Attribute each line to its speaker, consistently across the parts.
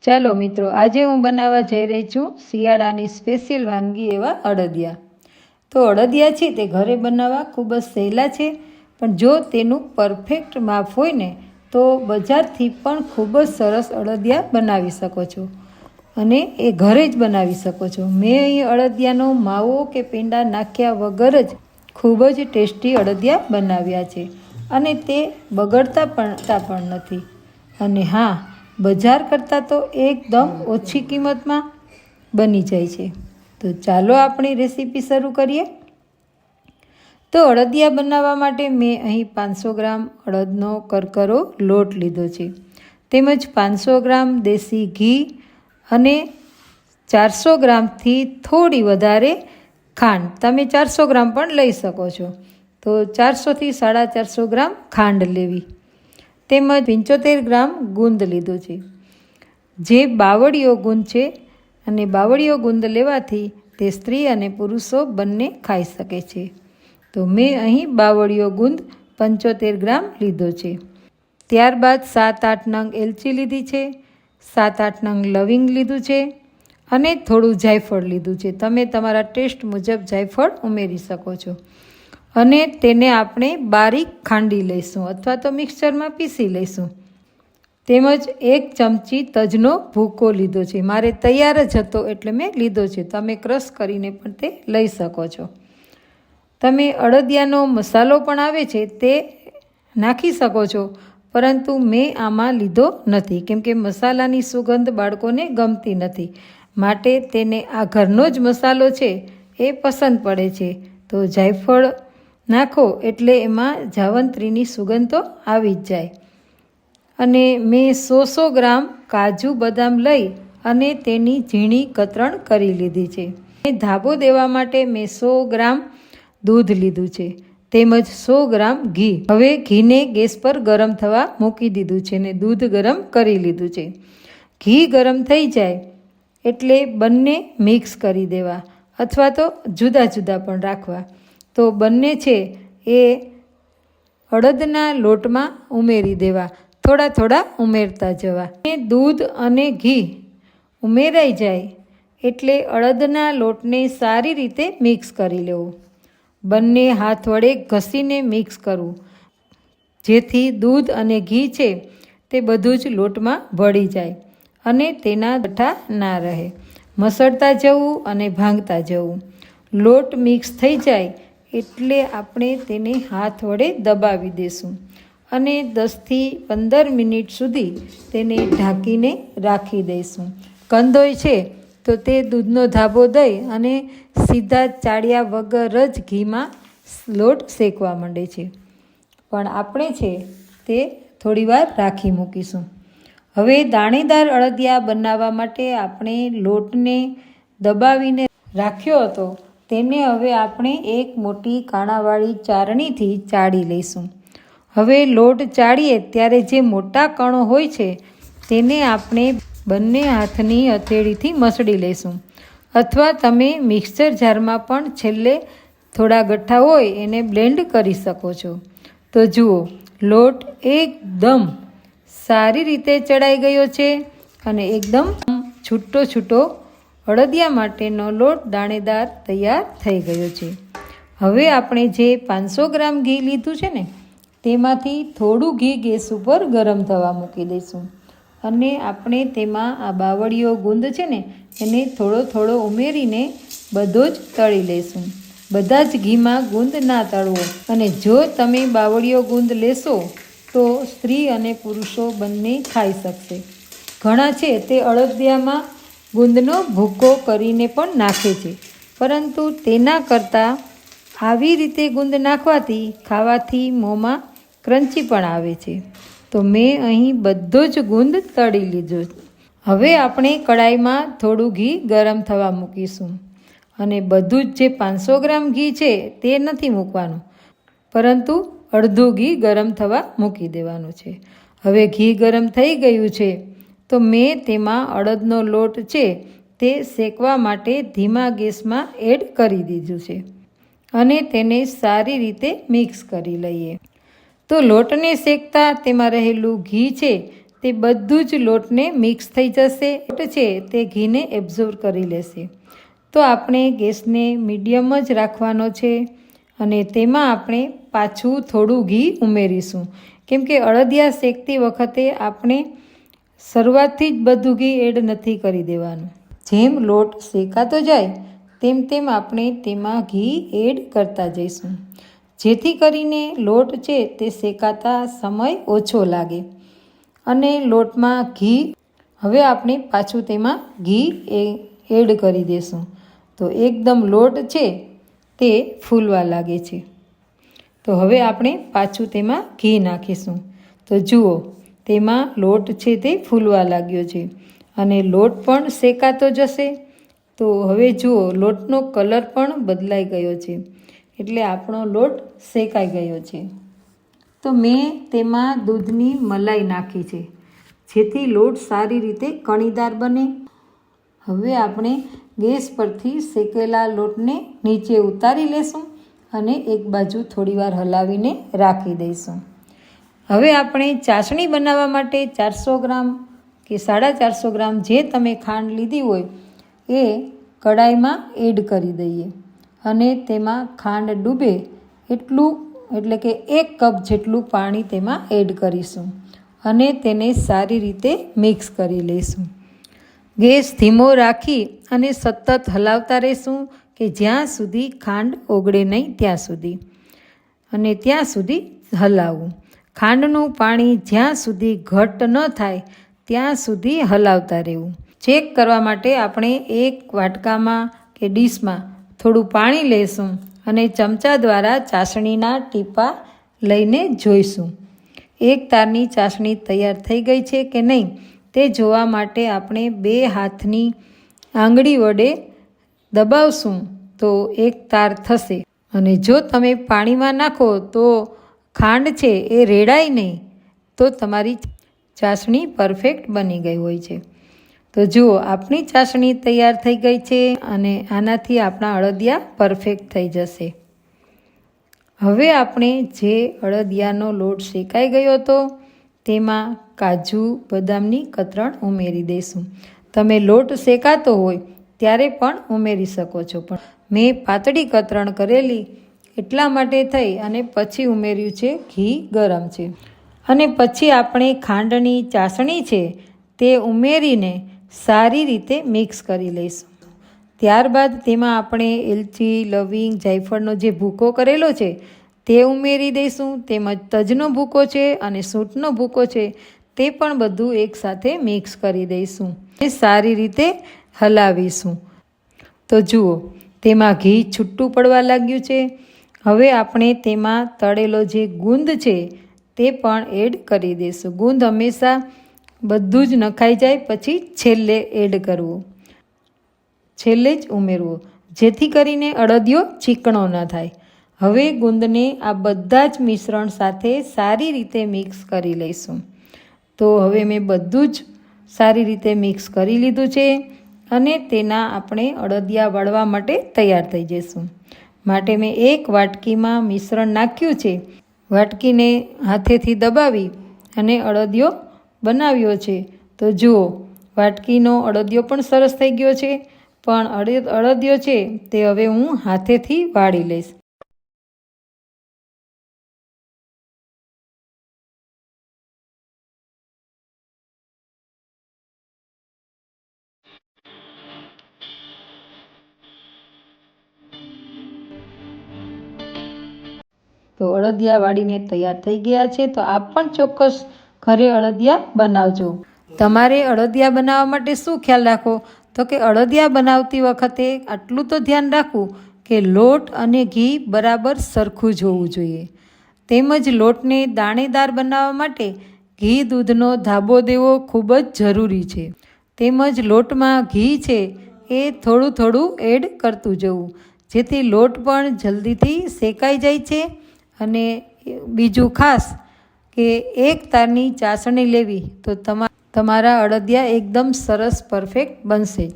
Speaker 1: ચાલો મિત્રો, આજે હું બનાવવા જઈ રહી છું શિયાળાની સ્પેશિયલ વાનગી એવા અડદિયા. તો અડદિયા છે તે ઘરે બનાવવા ખૂબ જ સહેલા છે, પણ જો તેનું પરફેક્ટ માપ હોય ને તો બજારથી પણ ખૂબ જ સરસ અડદિયા બનાવી શકો છો અને એ ઘરે જ બનાવી શકો છો. મેં અહીં અડદિયાનો માવો કે પેંડા નાખ્યા વગર જ ખૂબ જ ટેસ્ટી અડદિયા બનાવ્યા છે અને તે બગડતા પણ નથી. અને હા, બજાર કરતાં તો એકદમ ઓછી કિંમતમાં બની જાય છે. તો ચાલો આપણી રેસીપી શરૂ કરીએ. તો અડદિયા બનાવવા માટે મેં અહીં 500 ગ્રામ અડદનો કરકરો લોટ લીધો છે, તેમજ 500 ગ્રામ દેશી ઘી અને 400 ગ્રામથી થોડી વધારે ખાંડ. તમે 400 ગ્રામ પણ લઈ શકો છો, તો 400થી 450 ગ્રામ ખાંડ લેવી. તેમજ 75 ગ્રામ ગુંદ લીધો છે, જે બાવળીયો ગુંદ છે, અને બાવળીયો ગુંદ લેવાથી તે સ્ત્રી અને પુરુષો બંને ખાઈ શકે છે. તો મેં અહીં બાવળીયો ગુંદ 75 ગ્રામ લીધો છે. ત્યારબાદ 7-8 નંગ એલચી લીધી છે, 7-8 નંગ લવિંગ લીધું છે અને થોડું જાયફળ લીધું છે. તમે તમારા ટેસ્ટ મુજબ જાયફળ ઉમેરી શકો છો. અને તેને આપણે બારીક ખાંડી લઈશું અથવા તો મિક્સરમાં પીસી લઈશું. તેમજ 1 ચમચી તજનો ભૂકો લીધો છે. મારે તૈયાર જ હતો એટલે મેં લીધો છે. તમે ક્રશ કરીને પણ તે લઈ શકો છો. તમે અડદિયાનો મસાલો પણ આવે છે તે નાખી શકો છો, પરંતુ મેં આમાં લીધો નથી, કેમ કે મસાલાની સુગંધ બાળકોને ગમતી નથી, માટે તેને આ ઘરનો જ મસાલો છે એ પસંદ પડે છે. તો જાયફળ નાખો એટલે એમાં જાવંત્રીની સુગંધ તો આવી જ જાય. અને મેં 100 ગ્રામ કાજુ બદામ લઈ અને તેની ઝીણી કતરણ કરી લીધી છે. ધાબો દેવા માટે મેં 100 ગ્રામ દૂધ લીધું છે, તેમજ 100 ગ્રામ ઘી. હવે ઘીને ગેસ પર ગરમ થવા મૂકી દીધું છે અને દૂધ ગરમ કરી લીધું છે. ઘી ગરમ થઈ જાય એટલે બંને મિક્સ કરી દેવા અથવા તો જુદા જુદા પણ રાખવા. તો બંને છે એ અડદના લોટમાં ઉમેરી દેવા, થોડા થોડા ઉમેરતા જવા. દૂધ અને ઘી ઉમેરાઈ જાય એટલે અડદના લોટને સારી રીતે મિક્સ કરી લેવો. બંને હાથ વડે ઘસીને મિક્સ કરવું, જેથી દૂધ અને ઘી છે તે બધું જ લોટમાં ભળી જાય અને તેના ગઠ્ઠા ના રહે. મસળતા જવું અને ભાંગતા જવું. લોટ મિક્સ થઈ જાય એટલે આપણે તેને હાથ વડે દબાવી દેશું અને 10થી 15 મિનિટ સુધી તેને ઢાંકીને રાખી દઈશું. કંદોય છે તો તે દૂધનો ધાબો દઈ અને સીધા ચાળ્યા વગર જ ઘીમાં લોટ શેકવા માંડે છે, પણ આપણે છે તે થોડીવાર રાખી મૂકીશું. હવે દાણેદાર અડદિયા બનાવવા માટે આપણે લોટને દબાવીને રાખ્યો હતો, તેને હવે આપણે એક મોટી કાણાવાળી ચારણીથી ચાળી લઈશું. હવે લોટ ચાળીએ ત્યારે જે મોટા કણો હોય છે તેને આપણે બંને હાથની હથેળીથી મસળી લઈશું, અથવા તમે મિક્સર જારમાં પણ છેલ્લે થોડા ગઠ્ઠા હોય એને બ્લેન્ડ કરી શકો છો. તો જુઓ, લોટ એકદમ સારી રીતે ચડાઈ ગયો છે અને એકદમ છૂટો છૂટો અડદિયા માટેનો લોટ દાણેદાર તૈયાર થઈ ગયો છે. હવે આપણે જે 500 ગ્રામ ઘી લીધું છે ને તેમાંથી થોડું ઘી ગેસ ઉપર ગરમ થવા મૂકી દઈશું અને આપણે તેમાં આ બાવળીયો ગુંદ છે ને એને થોડો થોડો ઉમેરીને બધો જ તળી લઈશું. બધા જ ઘીમાં ગુંદ ના તળવો, અને જો તમે બાવળીયો ગુંદ લેશો તો સ્ત્રી અને પુરુષો બંને ખાઈ શકશે. ઘણા છે તે અડદિયામાં ગુંદનો ભૂકો કરીને પણ નાખે છે, પરંતુ તેના કરતાં આવી રીતે ગુંદ નાખવાથી ખાવાથી મોંમાં ક્રન્ચી પણ આવે છે. તો મેં અહીં બધો જ ગુંદ તળી લીધો. હવે આપણે કડાઈમાં થોડું ઘી ગરમ થવા મૂકીશું અને બધું જ જે 500 ગ્રામ ઘી છે તે નથી મૂકવાનું, પરંતુ અડધું ઘી ગરમ થવા મૂકી દેવાનું છે. હવે ઘી ગરમ થઈ ગયું છે તો મેં તેમાં અડદનો લોટ છે તે શેકવા માટે ધીમા ગેસમાં એડ કરી દીધું છે અને તેને સારી રીતે મિક્સ કરી લઈએ. તો લોટને શેકતા તેમાં રહેલું ઘી છે તે બધું જ લોટને મિક્સ થઈ જશે. લોટ છે તે ઘીને એબ્ઝોર્બ કરી લેશે. તો આપણે ગેસને મીડિયમ જ રાખવાનો છે અને તેમાં આપણે પાછું થોડું ઘી ઉમેરીશું, કેમ કે અળદિયા શેકતી વખતે આપણે શરૂઆતથી જ બધું ઘી એડ નથી કરી દેવાનું. જેમ લોટ શેકાતો જાય તેમ તેમ આપણે તેમાં ઘી એડ કરતા જઈશું, જેથી કરીને લોટ છે તે શેકાતા સમય ઓછો લાગે અને લોટમાં ઘી. હવે આપણે પાછું તેમાં ઘી એડ કરી દઈશું. તો એકદમ લોટ છે તે ફૂલવા લાગે છે. તો હવે આપણે પાછું તેમાં ઘી નાખીશું. તો જુઓ, તેમાં લોટ છે તે ફૂલવા લાગ્યો છે અને લોટ પણ શેકાતો જશે. તો હવે જુઓ, લોટનો કલર પણ બદલાઈ ગયો છે, એટલે આપણો લોટ શેકાઈ ગયો છે. તો મેં તેમાં દૂધની મલાઈ નાખી છે, જેથી લોટ સારી રીતે કણીદાર બને. હવે આપણે ગેસ પરથી શેકેલા લોટને નીચે ઉતારી લેશું અને એક બાજુ થોડીવાર હલાવીને રાખી દઈશું. હવે આપણે ચાસણી બનાવવા માટે 400 ગ્રામ કે 450 ગ્રામ જે તમે ખાંડ લીધી હોય એ કડાઈમાં એડ કરી દઈએ અને તેમાં ખાંડ ડૂબે એટલું, એટલે કે 1 કપ જેટલું પાણી તેમાં એડ કરીશું અને તેને સારી રીતે મિક્સ કરી લઈશું. ગેસ ધીમો રાખી અને સતત હલાવતા રહીશું કે જ્યાં સુધી ખાંડ ઓગળે નહીં ત્યાં સુધી, અને ત્યાં સુધી હલાવવું. ખાંડનું પાણી જ્યાં સુધી ઘટ્ટ ન થાય ત્યાં સુધી હલાવતા રહેવું. ચેક કરવા માટે આપણે એક વાટકામાં કે ડીશમાં થોડું પાણી લઈશું અને ચમચા દ્વારા ચાસણીના ટીપા લઈને જોઈશું. એક તારની ચાસણી તૈયાર થઈ ગઈ છે કે નહીં તે જોવા માટે આપણે 2 હાથની આંગળી વડે દબાવશું તો એક તાર થશે. અને જો તમે પાણીમાં નાખો તો ખાંડ છે એ રેડાય નહીં, તો તમારી ચાસણી પરફેક્ટ બની ગઈ હોય છે. તો જુઓ, આપણી ચાસણી તૈયાર થઈ ગઈ છે અને આનાથી આપણા અળદિયા પરફેક્ટ થઈ જશે. હવે આપણે જે અળદિયાનો લોટ શેકાઈ ગયો હતો તેમાં કાજુ બદામની કતરણ ઉમેરી દઈશું. તમે લોટ શેકાતો હોય ત્યારે પણ ઉમેરી શકો છો, પણ મેં પાતળી કતરણ કરેલી એટલા માટે થઈ અને પછી ઉમેર્યું છે. ઘી ગરમ છે અને પછી આપણે ખાંડની ચાસણી છે તે ઉમેરીને સારી રીતે મિક્સ કરી લઈશું. ત્યારબાદ તેમાં આપણે એલચી, લવિંગ, જાયફળનો જે ભૂકો કરેલો છે તે ઉમેરી દઈશું. તેમજ તજનો ભૂકો છે અને સૂંઠનો ભૂકો છે તે પણ બધું એકસાથે મિક્સ કરી દઈશું અને સારી રીતે હલાવીશું. તો જુઓ, તેમાં ઘી છૂટું પડવા લાગ્યું છે. હવે આપણે તેમાં તળેલો જે ગુંદ છે તે પણ એડ કરી દઈશું. ગુંદ હંમેશા બધું જ નખાઈ જાય પછી છેલ્લે એડ કરવું, છેલ્લે જ ઉમેરવું, જેથી કરીને અળદિયો ચીકણો ન થાય. હવે ગુંદને આ બધા જ મિશ્રણ સાથે સારી રીતે મિક્સ કરી લઈશું. તો હવે મેં બધું જ સારી રીતે મિક્સ કરી લીધું છે અને તેના આપણે અળદિયા વળવા માટે તૈયાર થઈ જઈશું. માટે મેં એક વાટકીમાં મિશ્રણ નાખ્યું છે. વાટકીને હાથેથી દબાવી અને અળદિયો બનાવ્યો છે. તો જુઓ, વાટકીનો અળદિયો પણ સરસ થઈ ગયો છે, પણ અળદિયો છે તે હવે હું હાથેથી વાળી લઈશ. તો અળદિયા વાળીને તૈયાર થઈ ગયા છે. તો આપ પણ ચોક્કસ ઘરે અળદિયા બનાવજો. તમારે અળદિયા બનાવવા માટે શું ખ્યાલ રાખો, તો કે અળદિયા બનાવતી વખતે આટલું તો ધ્યાન રાખવું કે લોટ અને ઘી બરાબર સરખું જ હોવું જોઈએ. તેમજ લોટને દાણેદાર બનાવવા માટે ઘી દૂધનો ધાબો દેવો ખૂબ જ જરૂરી છે. તેમજ લોટમાં ઘી છે એ થોડું થોડું એડ કરતું જવું, જેથી લોટ પણ જલ્દીથી શેકાઈ જાય છે. અને બીજું ખાસ કે એક તારની ચાસણી લેવી તો તમારા અળદિયા એકદમ સરસ પરફેક્ટ બનશે.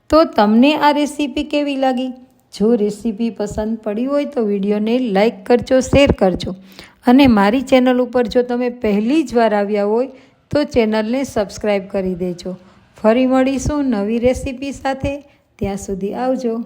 Speaker 1: તો તમને આ રેસીપી કેવી લાગી? જો રેસીપી પસંદ પડી હોય તો વિડીયોને લાઈક કરજો, શેર કરજો અને મારી ચેનલ ઉપર જો તમે પહેલી જ વાર આવ્યા હોય તો ચેનલને સબસ્ક્રાઈબ કરી દેજો. ફરી મળીશું નવી રેસીપી સાથે. ત્યાં સુધી આવજો.